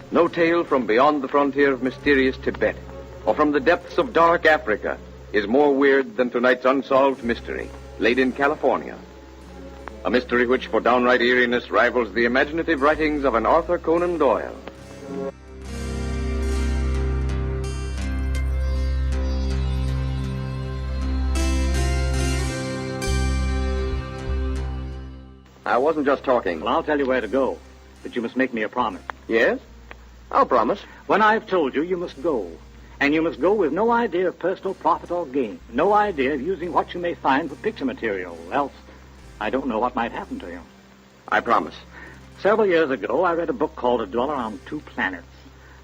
No tale from beyond the frontier of mysterious Tibet or from the depths of dark Africa is more weird than tonight's unsolved mystery, laid in California. A mystery which, for downright eeriness, rivals the imaginative writings of an Arthur Conan Doyle. I wasn't just talking. Well, I'll tell you where to go, but you must make me a promise. Yes? I'll promise. When I've told you, you must go. And you must go with no idea of personal profit or gain. No idea of using what you may find for picture material. Else, I don't know what might happen to you. I promise. Several years ago, I read a book called A Dweller on Two Planets.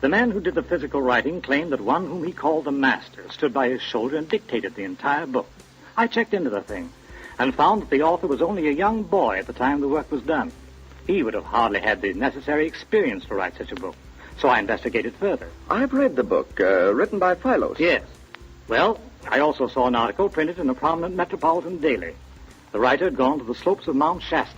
The man who did the physical writing claimed that one whom he called the Master stood by his shoulder and dictated the entire book. I checked into the thing and found that the author was only a young boy at the time the work was done. He would have hardly had the necessary experience to write such a book. So I investigated further. I've read the book, written by Philos. Yes. Well, I also saw an article printed in a prominent metropolitan daily. The writer had gone to the slopes of Mount Shasta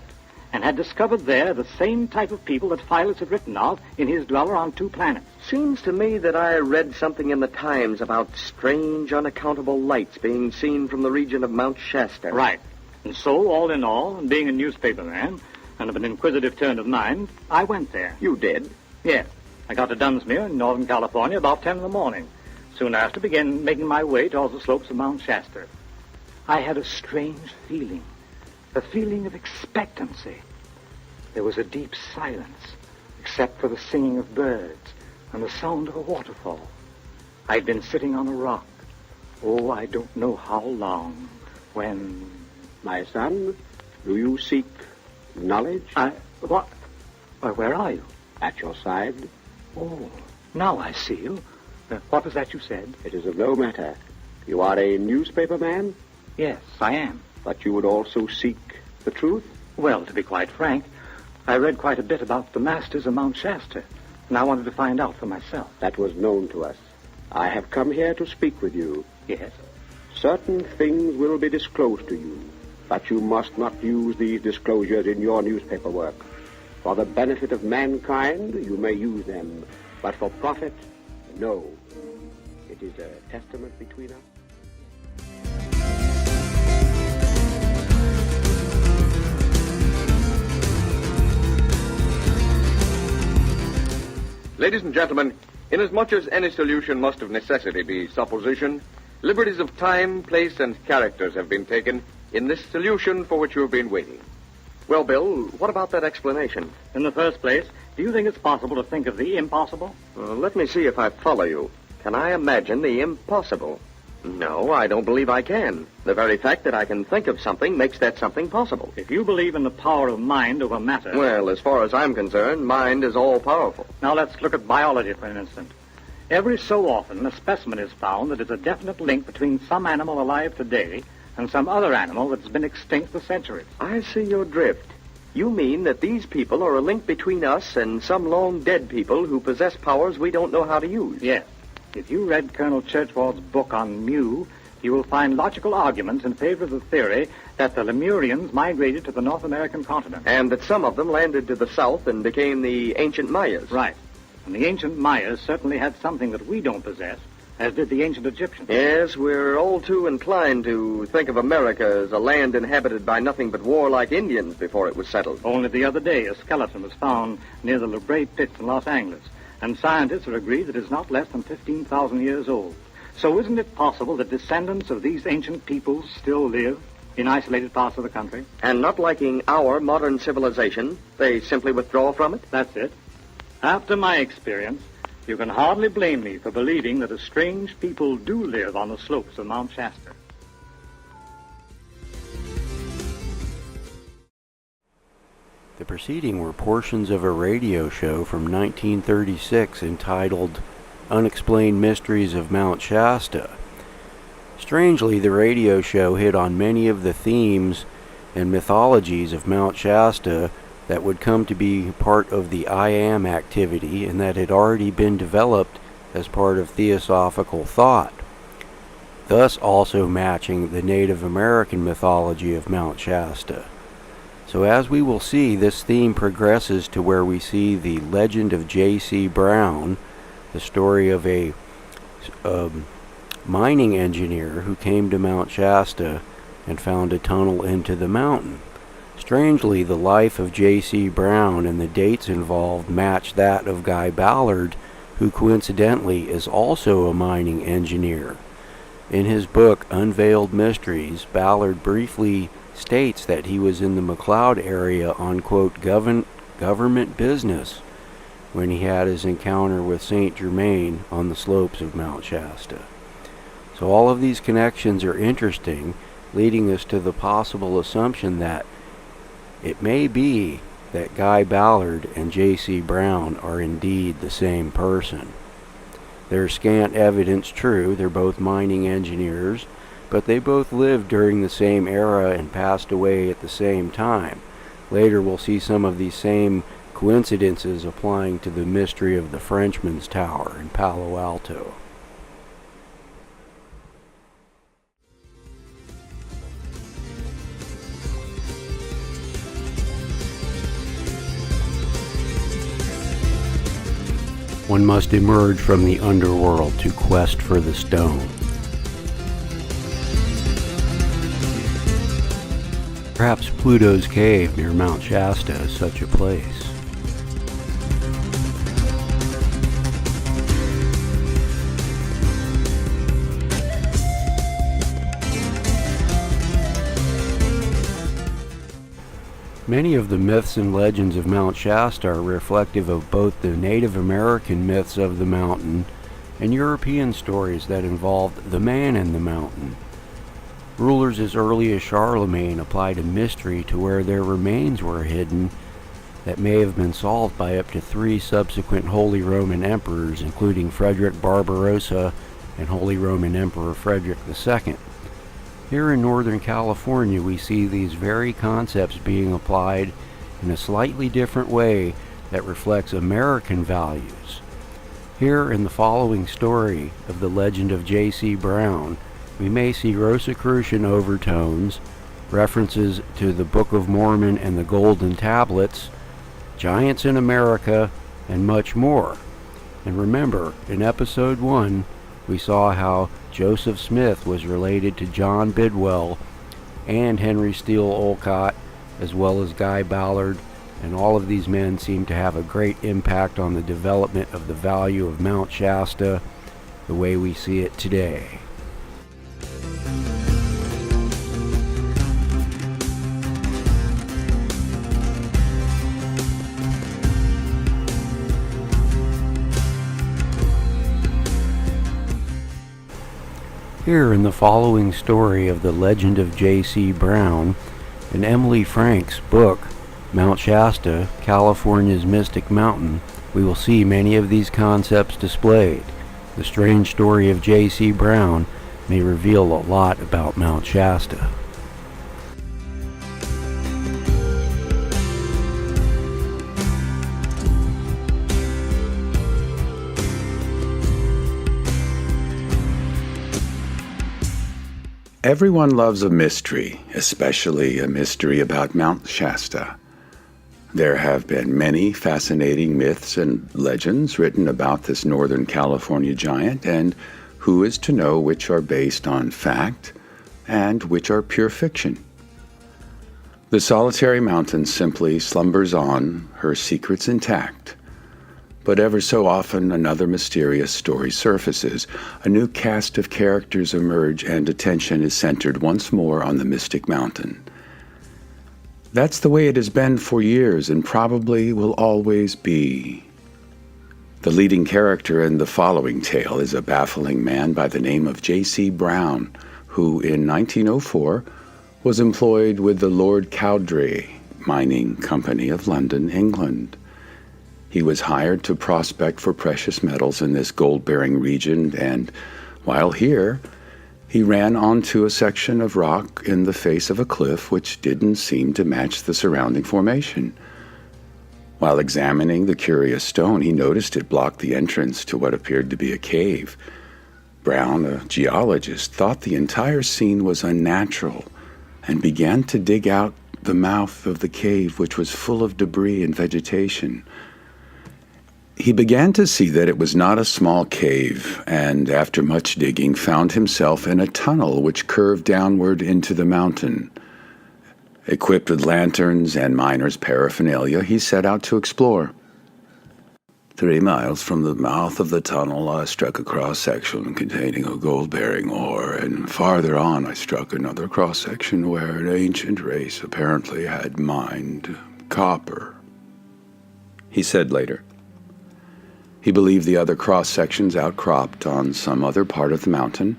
and had discovered there the same type of people that Philos had written of in his Dweller on Two Planets. Seems to me that I read something in the Times about strange, unaccountable lights being seen from the region of Mount Shasta. Right. And so, all in all, and being a newspaper man and of an inquisitive turn of mind, I went there. You did? Yes. I got to Dunsmuir in Northern California about 10 in the morning. Soon after, began making my way towards the slopes of Mount Shasta. I had a strange feeling, a feeling of expectancy. There was a deep silence, except for the singing of birds and the sound of a waterfall. I'd been sitting on a rock, I don't know how long, when... My son, do you seek knowledge? What? Where are you? At your side. Oh, now I see you. What was that you said? It is of no matter. You are a newspaper man? Yes, I am. But you would also seek the truth? Well, to be quite frank, I read quite a bit about the masters of Mount Shasta, and I wanted to find out for myself. That was known to us. I have come here to speak with you. Yes? Certain things will be disclosed to you, but you must not use these disclosures in your newspaper work. For the benefit of mankind, you may use them, but for profit, no. It is a testament between us. Ladies and gentlemen, inasmuch as any solution must of necessity be supposition, liberties of time, place, and characters have been taken in this solution for which you have been waiting. Well, Bill, what about that explanation? In the first place, do you think it's possible to think of the impossible? Let me see if I follow you. Can I imagine the impossible? No, I don't believe I can. The very fact that I can think of something makes that something possible. If you believe in the power of mind over matter... Well, as far as I'm concerned, mind is all-powerful. Now let's look at biology for an instant. Every so often, a specimen is found that is a definite link between some animal alive today and some other animal that's been extinct for centuries. I see your drift. You mean that these people are a link between us and some long-dead people who possess powers we don't know how to use? Yes. If you read Colonel Churchward's book on Mu, you will find logical arguments in favor of the theory that the Lemurians migrated to the North American continent. And that some of them landed to the south and became the ancient Mayas. Right. And the ancient Mayas certainly had something that we don't possess, as did the ancient Egyptians. Yes, we're all too inclined to think of America as a land inhabited by nothing but warlike Indians before it was settled. Only the other day, a skeleton was found near the La Brea pits in Los Angeles, and scientists are agreed that it's not less than 15,000 years old. So isn't it possible that descendants of these ancient peoples still live in isolated parts of the country? And not liking our modern civilization, they simply withdraw from it? That's it. After my experience, you can hardly blame me for believing that a strange people do live on the slopes of Mount Shasta. The preceding were portions of a radio show from 1936 entitled Unexplained Mysteries of Mount Shasta. Strangely, the radio show hit on many of the themes and mythologies of Mount Shasta that would come to be part of the I Am activity and that had already been developed as part of theosophical thought, thus also matching the Native American mythology of Mount Shasta. So as we will see, this theme progresses to where we see the legend of J.C. Brown, the story of a mining engineer who came to Mount Shasta and found a tunnel into the mountain. Strangely, the life of J.C. Brown and the dates involved match that of Guy Ballard, who coincidentally is also a mining engineer. In his book, Unveiled Mysteries, Ballard briefly states that he was in the McLeod area on, quote, government business when he had his encounter with Saint Germain on the slopes of Mount Shasta. So all of these connections are interesting, leading us to the possible assumption that it may be that Guy Ballard and J.C. Brown are indeed the same person. There's scant evidence true, they're both mining engineers, but they both lived during the same era and passed away at the same time. Later we'll see some of these same coincidences applying to the mystery of the Frenchman's Tower in Palo Alto. One must emerge from the underworld to quest for the stone. Perhaps Pluto's cave near Mount Shasta is such a place. Many of the myths and legends of Mount Shasta are reflective of both the Native American myths of the mountain and European stories that involved the man in the mountain. Rulers as early as Charlemagne applied a mystery to where their remains were hidden that may have been solved by up to 3 subsequent Holy Roman Emperors, including Frederick Barbarossa and Holy Roman Emperor Frederick II. Here in Northern California, we see these very concepts being applied in a slightly different way that reflects American values. Here in the following story of the legend of J.C. Brown, we may see Rosicrucian overtones, references to the Book of Mormon and the Golden Tablets, giants in America, and much more. And remember, in episode 1, we saw how Joseph Smith was related to John Bidwell and Henry Steele Olcott, as well as Guy Ballard, and all of these men seem to have a great impact on the development of the value of Mount Shasta the way we see it today. Here in the following story of the legend of J.C. Brown, in Emily Frank's book, Mount Shasta, California's Mystic Mountain, we will see many of these concepts displayed. The strange story of J.C. Brown may reveal a lot about Mount Shasta. Everyone loves a mystery, especially a mystery about Mount Shasta. There have been many fascinating myths and legends written about this Northern California giant, and who is to know which are based on fact and which are pure fiction? The solitary mountain simply slumbers on, her secrets intact. But ever so often another mysterious story surfaces, a new cast of characters emerge, and attention is centered once more on the mystic mountain. That's the way it has been for years and probably will always be. The leading character in the following tale is a baffling man by the name of J.C. Brown, who in 1904 was employed with the Lord Cowdray Mining Company of London, England. He was hired to prospect for precious metals in this gold-bearing region, and while here, he ran onto a section of rock in the face of a cliff which didn't seem to match the surrounding formation. While examining the curious stone, he noticed it blocked the entrance to what appeared to be a cave. Brown, a geologist, thought the entire scene was unnatural and began to dig out the mouth of the cave, which was full of debris and vegetation. He began to see that it was not a small cave, and after much digging found himself in a tunnel which curved downward into the mountain. Equipped with lanterns and miners' paraphernalia, he set out to explore. 3 miles from the mouth of the tunnel, I struck a cross-section containing a gold-bearing ore, and farther on I struck another cross-section where an ancient race apparently had mined copper, he said later. He believed the other cross-sections outcropped on some other part of the mountain.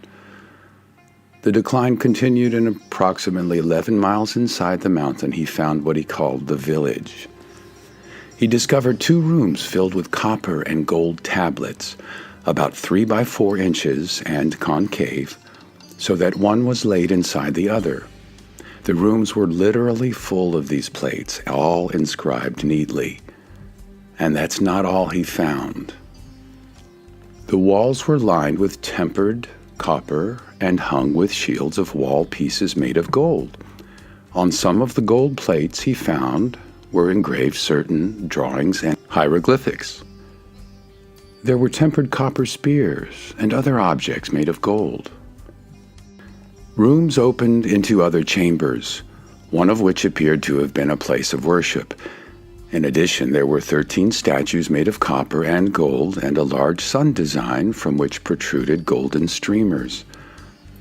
The decline continued, and approximately 11 miles inside the mountain he found what he called the village. He discovered 2 rooms filled with copper and gold tablets, about 3 by 4 inches and concave, so that one was laid inside the other. The rooms were literally full of these plates, all inscribed neatly. And that's not all he found. The walls were lined with tempered copper and hung with shields of wall pieces made of gold. On some of the gold plates he found were engraved certain drawings and hieroglyphics. There were tempered copper spears and other objects made of gold. Rooms opened into other chambers, one of which appeared to have been a place of worship. In addition, there were 13 statues made of copper and gold and a large sun design from which protruded golden streamers.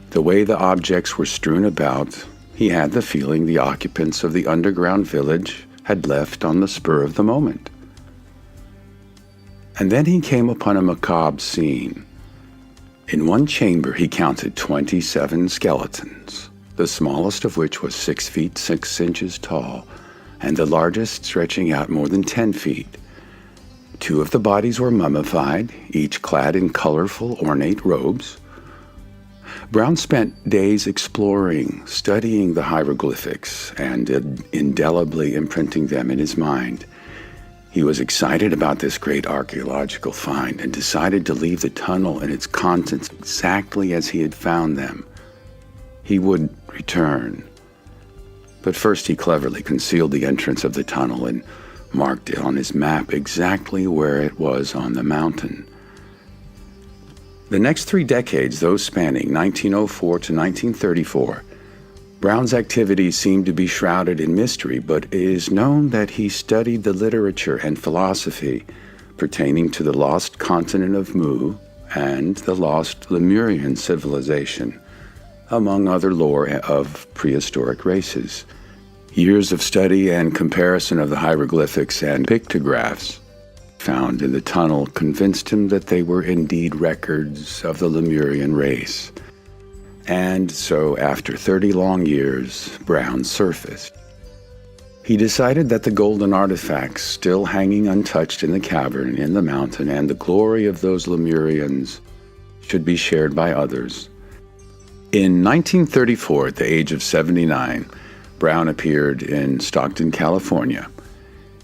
The way the objects were strewn about, he had the feeling the occupants of the underground village had left on the spur of the moment. And then he came upon a macabre scene. In one chamber he counted 27 skeletons, the smallest of which was 6 feet 6 inches tall, and the largest stretching out more than 10 feet. 2 of the bodies were mummified, each clad in colorful, ornate robes. Brown spent days exploring, studying the hieroglyphics, and indelibly imprinting them in his mind. He was excited about this great archaeological find and decided to leave the tunnel and its contents exactly as he had found them. He would return. But first he cleverly concealed the entrance of the tunnel and marked it on his map exactly where it was on the mountain. The next 3 decades, those spanning 1904 to 1934, Brown's activities seemed to be shrouded in mystery, but it is known that he studied the literature and philosophy pertaining to the lost continent of Mu and the lost Lemurian civilization, among other lore of prehistoric races. Years of study and comparison of the hieroglyphics and pictographs found in the tunnel convinced him that they were indeed records of the Lemurian race. And so, after 30 long years, Brown surfaced. He decided that the golden artifacts still hanging untouched in the cavern in the mountain and the glory of those Lemurians should be shared by others. In 1934, at the age of 79, Brown appeared in Stockton, California.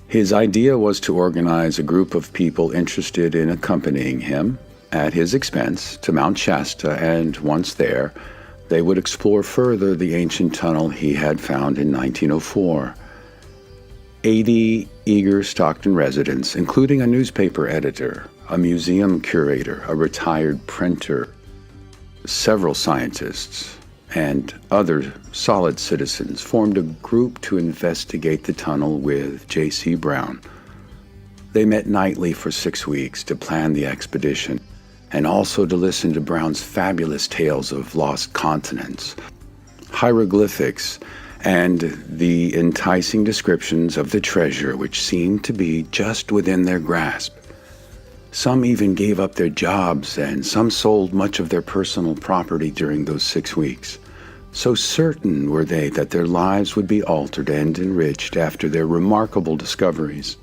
His idea was to organize a group of people interested in accompanying him at his expense to Mount Shasta, and once there, they would explore further the ancient tunnel he had found in 1904. 80 eager Stockton residents, including a newspaper editor, a museum curator, a retired printer, several scientists, and other solid citizens, formed a group to investigate the tunnel with J.C. Brown. They met nightly for 6 weeks to plan the expedition, and also to listen to Brown's fabulous tales of lost continents, hieroglyphics, and the enticing descriptions of the treasure which seemed to be just within their grasp. Some even gave up their jobs, and some sold much of their personal property during those 6 weeks. So certain were they that their lives would be altered and enriched after their remarkable discoveries.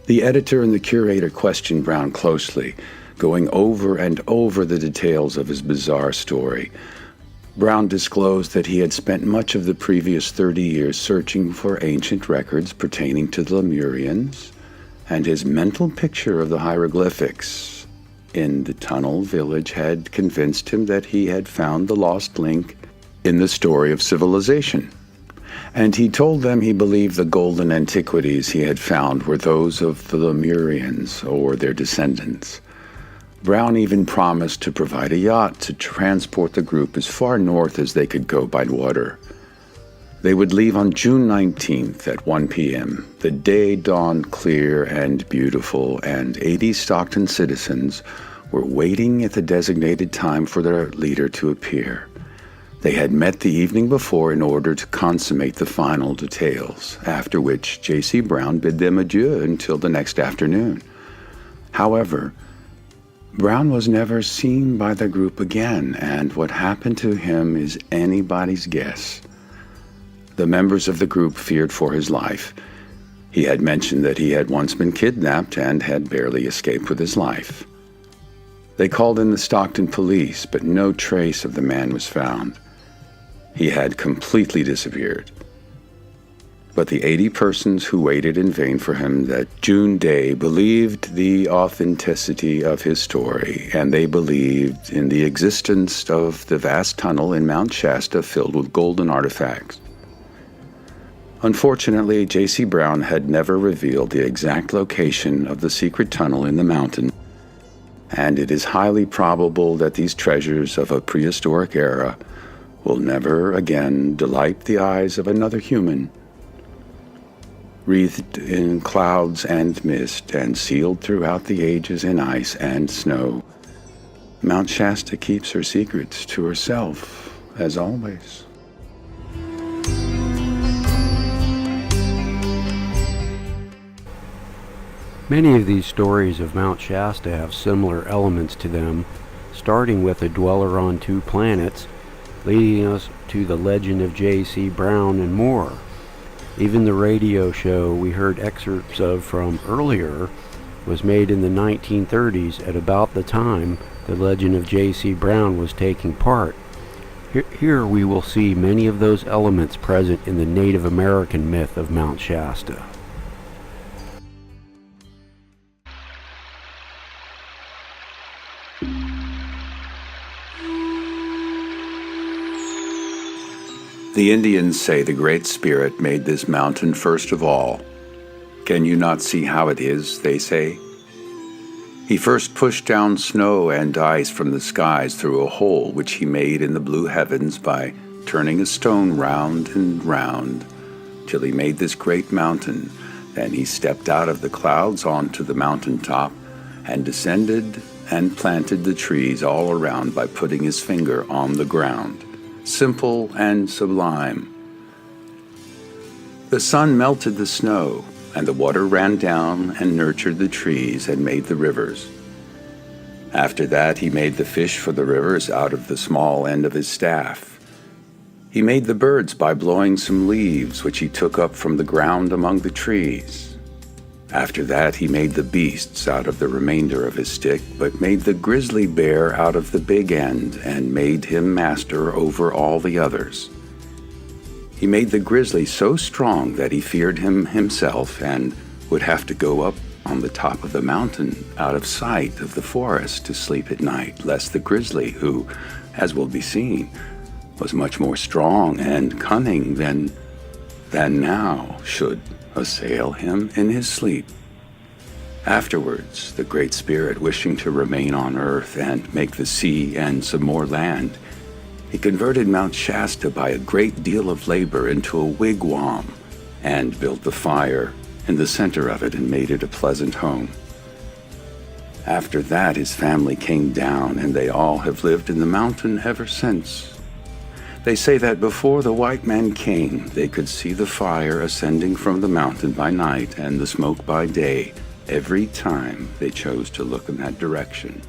The editor and the curator questioned Brown closely, going over and over the details of his bizarre story. Brown disclosed that he had spent much of the previous 30 years searching for ancient records pertaining to the Lemurians, and his mental picture of the hieroglyphics in the tunnel village had convinced him that he had found the lost link in the story of civilization. and he told them he believed the golden antiquities he had found were those of the Lemurians or their descendants. Brown even promised to provide a yacht to transport the group as far north as they could go by water. They would leave on June 19th at 1 p.m. The day dawned clear and beautiful, and 80 Stockton citizens were waiting at the designated time for their leader to appear. They had met the evening before in order to consummate the final details, after which J.C. Brown bid them adieu until the next afternoon. However, Brown was never seen by the group again, and what happened to him is anybody's guess. The members of the group feared for his life. He had mentioned that he had once been kidnapped and had barely escaped with his life. They called in the Stockton police, but no trace of the man was found. He had completely disappeared. But the 80 persons who waited in vain for him that June day believed the authenticity of his story, and they believed in the existence of the vast tunnel in Mount Shasta filled with golden artifacts. Unfortunately, J.C. Brown had never revealed the exact location of the secret tunnel in the mountain, and it is highly probable that these treasures of a prehistoric era will never again delight the eyes of another human. Wreathed in clouds and mist and sealed throughout the ages in ice and snow, Mount Shasta keeps her secrets to herself, as always. Many of these stories of Mount Shasta have similar elements to them, starting with a dweller on two planets, leading us to the legend of J.C. Brown and more. Even the radio show we heard excerpts of from earlier was made in the 1930s at about the time the legend of J.C. Brown was taking part. Here we will see many of those elements present in the Native American myth of Mount Shasta. The Indians say the Great Spirit made this mountain first of all. Can you not see how it is, they say? He first pushed down snow and ice from the skies through a hole which he made in the blue heavens by turning a stone round and round, till he made this great mountain. Then he stepped out of the clouds onto the mountain top and descended and planted the trees all around by putting his finger on the ground. Simple and sublime. The sun melted the snow, and the water ran down and nurtured the trees and made the rivers. After that he made the fish for the rivers out of the small end of his staff. He made the birds by blowing some leaves which he took up from the ground among the trees. After that he made the beasts out of the remainder of his stick, but made the grizzly bear out of the big end, and made him master over all the others. He made the grizzly so strong that he feared him himself, and would have to go up on the top of the mountain out of sight of the forest to sleep at night, lest the grizzly, who, as will be seen, was much more strong and cunning than now, should assail him in his sleep. Afterwards, the Great Spirit, wishing to remain on earth and make the sea and some more land, he converted Mount Shasta by a great deal of labor into a wigwam, and built the fire in the center of it and made it a pleasant home. After that his family came down, and they all have lived in the mountain ever since. They say that before the white man came, they could see the fire ascending from the mountain by night and the smoke by day, every time they chose to look in that direction.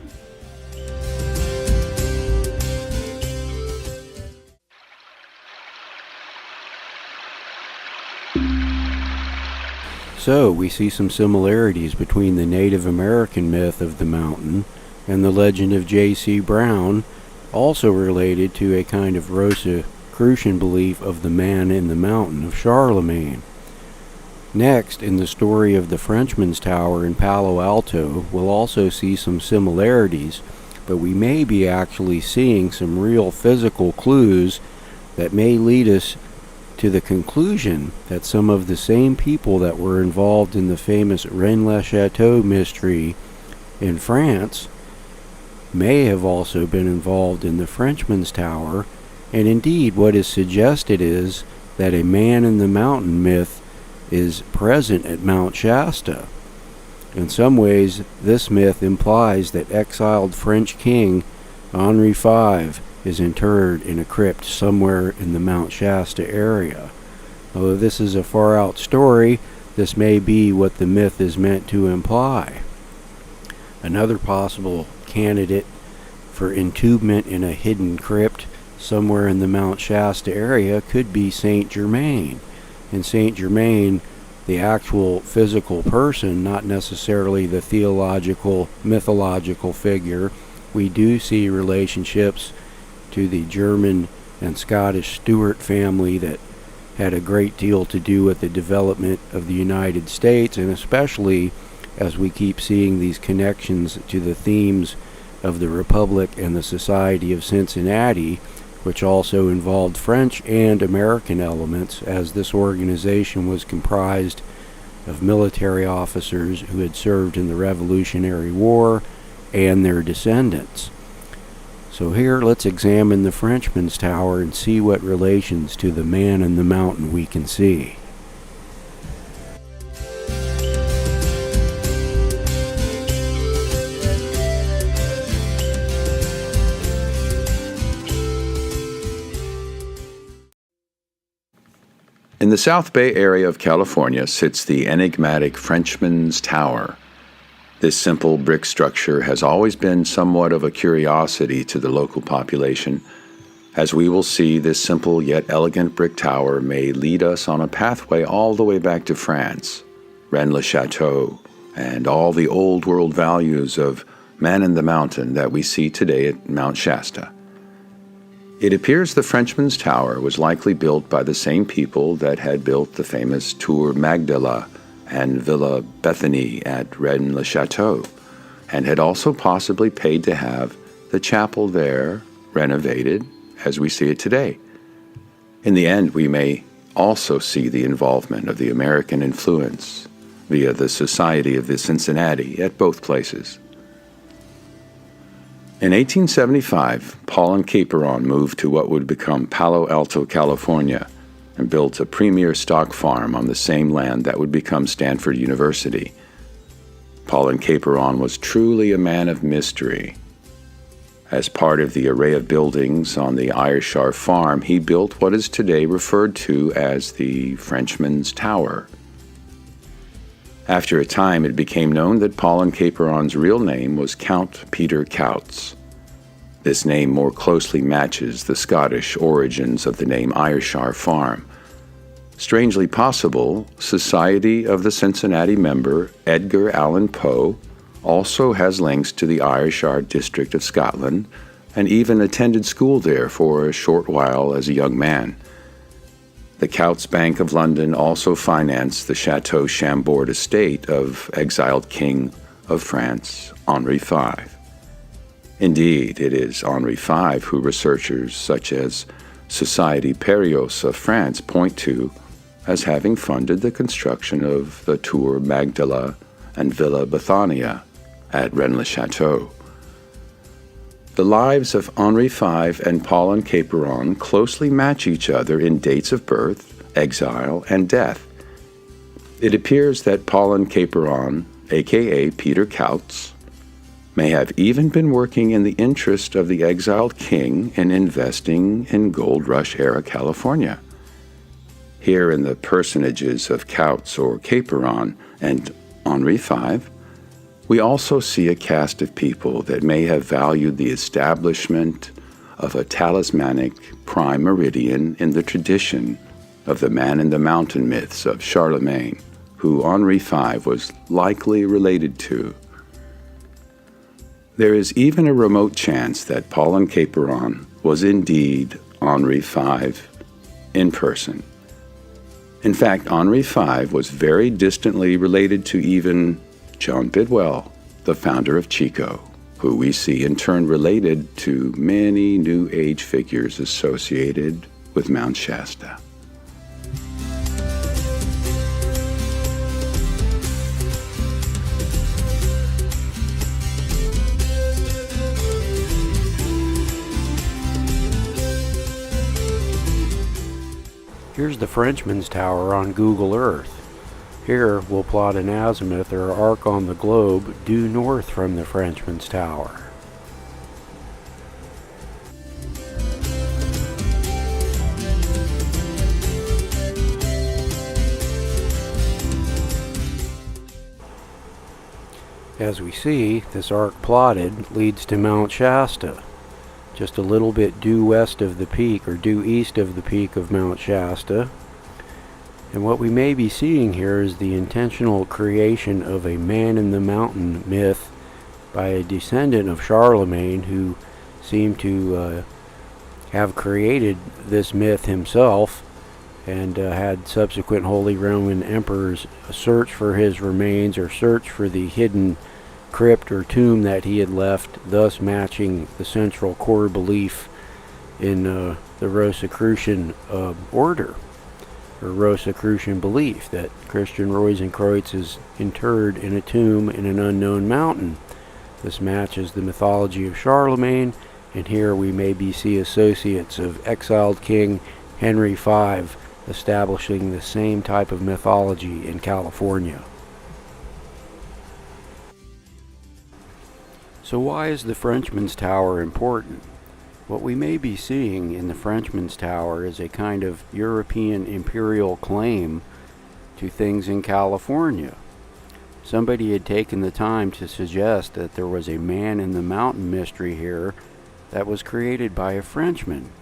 So we see some similarities between the Native American myth of the mountain and the legend of J.C. Brown, also related to a kind of Rosicrucian belief of the man in the mountain of Charlemagne. Next, in the story of the Frenchman's Tower in Palo Alto, we'll also see some similarities, but we may be actually seeing some real physical clues that may lead us to the conclusion that some of the same people that were involved in the famous Rennes le Chateau Mystery in France may have also been involved in the Frenchman's Tower, and indeed what is suggested is that a man in the mountain myth is present at Mount Shasta. In some ways, this myth implies that exiled French king Henri V is interred in a crypt somewhere in the Mount Shasta area. Although this is a far-out story, this may be what the myth is meant to imply. Another possible candidate for entombment in a hidden crypt somewhere in the Mount Shasta area could be Saint Germain. In Saint Germain, the actual physical person, not necessarily the theological, mythological figure, we do see relationships to the German and Scottish Stuart family that had a great deal to do with the development of the United States, and especially as we keep seeing these connections to the themes of the Republic and the Society of Cincinnati, which also involved French and American elements, as this organization was comprised of military officers who had served in the Revolutionary War and their descendants. So here, let's examine the Frenchman's Tower and see what relations to the man in the mountain we can see. In the South Bay area of California sits the enigmatic Frenchman's Tower. This simple brick structure has always been somewhat of a curiosity to the local population. As we will see, this simple yet elegant brick tower may lead us on a pathway all the way back to France, Rennes le Chateau, and all the old world values of man in the mountain that we see today at Mount Shasta. It appears the Frenchman's Tower was likely built by the same people that had built the famous Tour Magdala and Villa Bethany at Rennes le Chateau, and had also possibly paid to have the chapel there renovated as we see it today. In the end, we may also see the involvement of the American influence via the Society of the Cincinnati at both places. In 1875, Paul and Caperon moved to what would become Palo Alto, California, and built a premier stock farm on the same land that would become Stanford University. Paul and Caperon was truly a man of mystery. As part of the array of buildings on the Ayrshire farm, he built what is today referred to as the Frenchman's Tower. After a time, it became known that Paul and Caperon's real name was Count Peter Coutts. This name more closely matches the Scottish origins of the name Ayrshire Farm. Strangely possible, Society of the Cincinnati member Edgar Allan Poe also has links to the Ayrshire district of Scotland, and even attended school there for a short while as a young man. The Coutts Bank of London also financed the Chateau Chambord estate of exiled King of France, Henri V. Indeed, it is Henri V who researchers such as Société Périos of France point to as having funded the construction of the Tour Magdala and Villa Bethania at Rennes le Chateau. The lives of Henri V and Paul and Caperon closely match each other in dates of birth, exile, and death. It appears that Paul and Caperon, a.k.a. Peter Coutts, may have even been working in the interest of the exiled king in investing in gold rush-era California. Here in the personages of Coutts or Caperon and Henri V, we also see a cast of people that may have valued the establishment of a talismanic prime meridian in the tradition of the man-in-the-mountain myths of Charlemagne, who Henri V was likely related to. There is even a remote chance that Paul and Caperon was indeed Henri V in person. In fact, Henri V was very distantly related to even John Bidwell, the founder of Chico, who we see in turn related to many New Age figures associated with Mount Shasta. Here's the Frenchman's Tower on Google Earth. Here we'll plot an azimuth or arc on the globe due north from the Frenchman's Tower. As we see, this arc plotted leads to Mount Shasta, just a little bit due west of the peak, or due east of the peak of Mount Shasta. And what we may be seeing here is the intentional creation of a man-in-the-mountain myth by a descendant of Charlemagne, who seemed to have created this myth himself, and had subsequent Holy Roman emperors search for his remains, or search for the hidden crypt or tomb that he had left, thus matching the central core belief in the Rosicrucian order, or Rosicrucian belief, that Christian Rosenkreuz is interred in a tomb in an unknown mountain. This matches the mythology of Charlemagne, and here we maybe see associates of exiled King Henry V establishing the same type of mythology in California. So why is the Frenchman's Tower important? What we may be seeing in the Frenchman's Tower is a kind of European imperial claim to things in California. Somebody had taken the time to suggest that there was a man-in-the-mountain mystery here that was created by a Frenchman.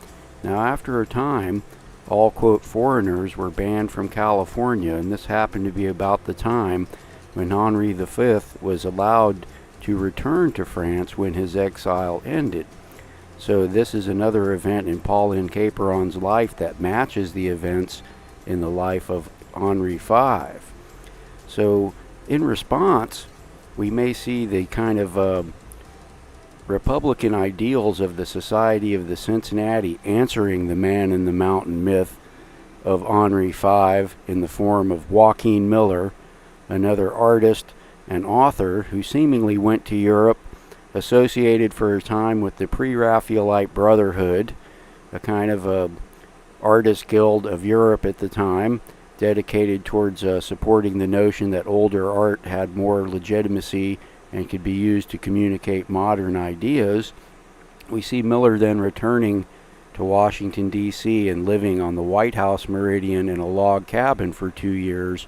Now, after a time, all, quote, foreigners were banned from California, and this happened to be about the time when Henri V was allowed to return to France when his exile ended. So this is another event in Pauline Caperon's life that matches the events in the life of Henri V. So in response, we may see the kind of Republican ideals of the Society of the Cincinnati answering the man-in-the-mountain myth of Henri V in the form of Joaquin Miller, another artist and author who seemingly went to Europe, associated for a time with the Pre-Raphaelite Brotherhood, a kind of a artist guild of Europe at the time, dedicated towards supporting the notion that older art had more legitimacy and could be used to communicate modern ideas. We see Miller then returning to Washington, D.C. and living on the White House Meridian in a log cabin for 2 years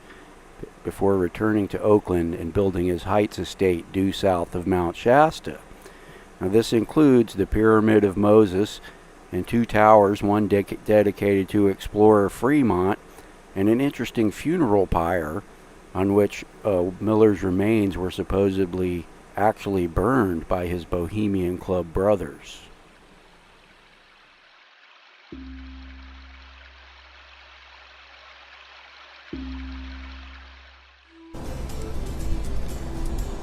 before returning to Oakland and building his Heights estate due south of Mount Shasta. Now this includes the Pyramid of Moses and 2 towers, one dedicated to explorer Fremont, and an interesting funeral pyre on which Miller's remains were supposedly actually burned by his Bohemian Club brothers.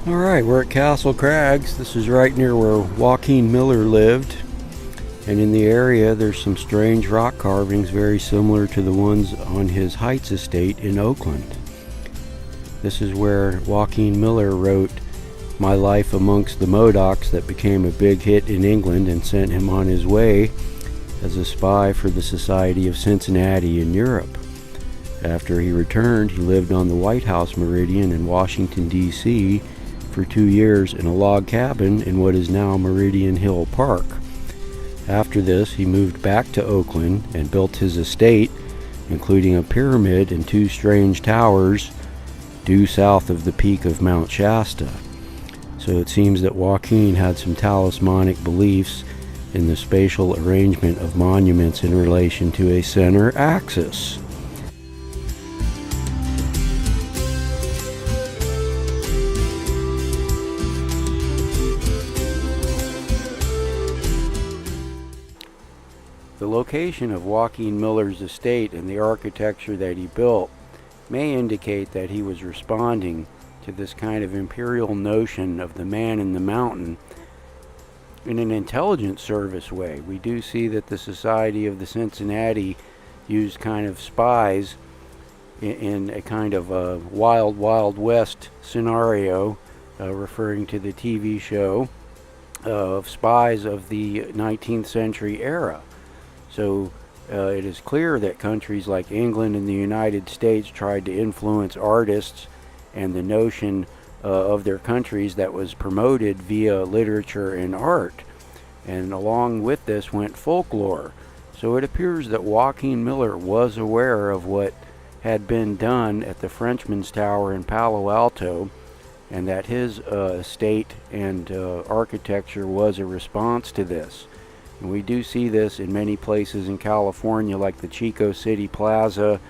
Alright, we're at Castle Crags. This is right near where Joaquin Miller lived. And in the area there's some strange rock carvings very similar to the ones on his Heights estate in Oakland. This is where Joaquin Miller wrote My Life Amongst the Modocs, that became a big hit in England and sent him on his way as a spy for the Society of Cincinnati in Europe. After he returned, he lived on the White House Meridian in Washington, D.C. for 2 years in a log cabin in what is now Meridian Hill Park. After this, he moved back to Oakland and built his estate, including a pyramid and 2 strange towers due south of the peak of Mount Shasta. So it seems that Joaquin had some talismanic beliefs in the spatial arrangement of monuments in relation to a center axis. The location of Joaquin Miller's estate and the architecture that he built may indicate that he was responding to this kind of imperial notion of the man in the mountain in an intelligence service way. We do see that the Society of the Cincinnati used kind of spies in a kind of a wild, wild west scenario, referring to the TV show of spies of the 19th century era. So it is clear that countries like England and the United States tried to influence artists and the notion of their countries that was promoted via literature and art. And along with this went folklore. So it appears that Joaquin Miller was aware of what had been done at the Frenchman's Tower in Palo Alto, and that his estate and architecture was a response to this. And we do see this in many places in California, like the Chico City Plaza,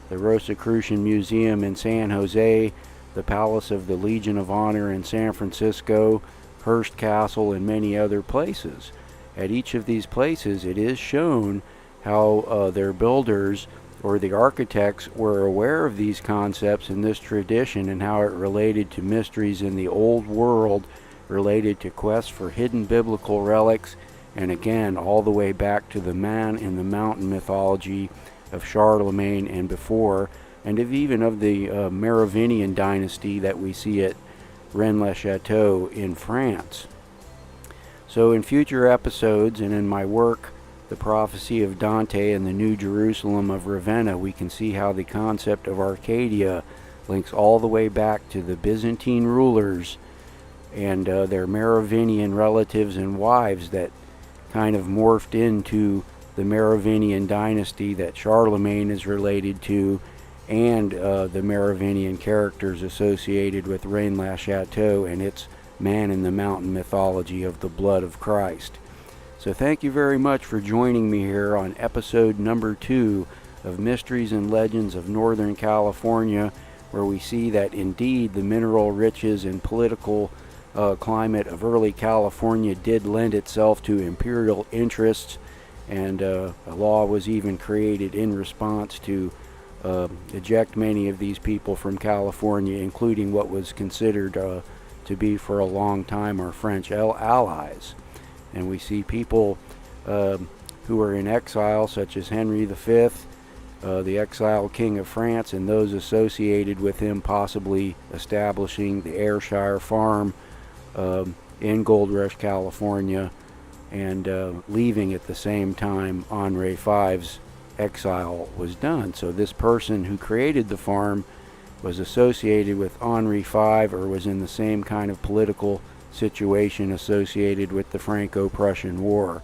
the Rosicrucian Museum in San Jose, the Palace of the Legion of Honor in San Francisco, Hearst Castle, and many other places. At each of these places, it is shown how their builders or the architects were aware of these concepts in this tradition and how it related to mysteries in the old world, related to quests for hidden biblical relics, and again, all the way back to the man in the mountain mythology of Charlemagne and before, and even of the Merovingian dynasty that we see at Rennes le Chateau in France. So in future episodes and in my work, The Prophecy of Dante and the New Jerusalem of Ravenna, we can see how the concept of Arcadia links all the way back to the Byzantine rulers and their Merovingian relatives and wives that kind of morphed into the Merovingian dynasty that Charlemagne is related to, and the Merovingian characters associated with Rennes le Chateau and its man in the mountain mythology of the blood of Christ. So thank you very much for joining me here on episode number 2 of Mysteries and Legends of Northern California, where we see that indeed the mineral riches and political climate of early California did lend itself to imperial interests, and a law was even created in response to eject many of these people from California, including what was considered to be for a long time our French allies. And we see people who are in exile, such as Henry V, the exiled king of France, and those associated with him possibly establishing the Ayrshire farm in Gold Rush, California, and leaving at the same time Henri V's exile was done. So this person who created the farm was associated with Henri V, or was in the same kind of political situation associated with the Franco-Prussian War.